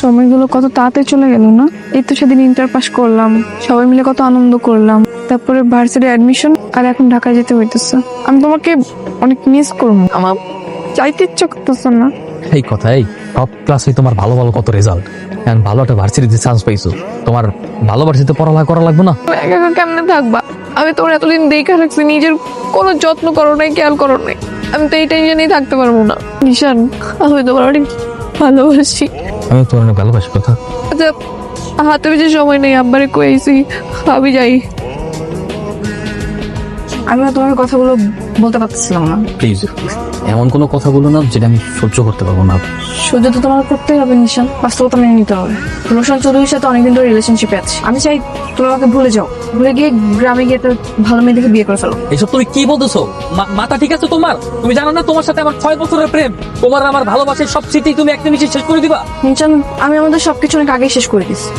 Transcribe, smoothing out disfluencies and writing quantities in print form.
সময়গুলো কত তাড়াতাড়ি চলে গেল না। এই তো সেদিন ইন্টার পাস করলাম, সবাই মিলে কত আনন্দ করলাম, তারপরে ভার্সিটি অ্যাডমিশন, আর এখন ঢাকায় যেতে হইতেছে। আমি তোমাকে অনেক মিস করবো, আমার চাইতে ইচ্ছা করতেছে না। এই কথা, এই টপ ক্লাসে তোমার ভালো ভালো কত রেজাল্ট, এখন ভালো একটা ভার্সিটিতে চান্স পাইছো, তোমার ভালো ভার্সিটিতে পড়ালেখা করা লাগবে না? তুমি একা একা কেমনে থাকবা? আমি তোমার এতদিন দেখে রাখছি, নিজের কোনো যত্ন করো নাই, খেয়াল করো নাই। আমি তো এই টেনশনেই থাকতে পারবো না। নিশান, আমি তোমার অনেক ভালোবাসি। আমি তোমার অনেক ভালোবাসি কথা। আচ্ছা, হাতে বেশি সময় নেই, আব্বারে কইছি আমি যাই। আমি তোমাকে কথাগুলো বলতে পারতেছিলাম না। প্লিজ এমন কোনো কথা বলো না যেটা আমি সহ্য করতে পারবো না। সহ্য তো তোমার করতেই হবে নিশান, বাস্তবতা মেনে নিতে হবে। রোশন চৌধুরীর সাথে অনেকদিন ধরে রিলেশনশিপে আছে। আমি চাই তুমি আমাকে ভুলে যাও, ভুলে গিয়ে গ্রামে গিয়ে একটা ভালো মেয়ে দেখে বিয়ে করে ফেলো। এইসব তুমি কি বলতেছো? মাথা ঠিক আছে তোমার? তুমি জানো না তোমার সাথে আমার 6 বছরের প্রেম, তোমার আমার ভালোবাসার সব স্মৃতি তুমি একটা নিচে শেষ করে দিবা? নিশান, আমি আমাদের সবকিছু অনেক আগেই শেষ করে দিছি।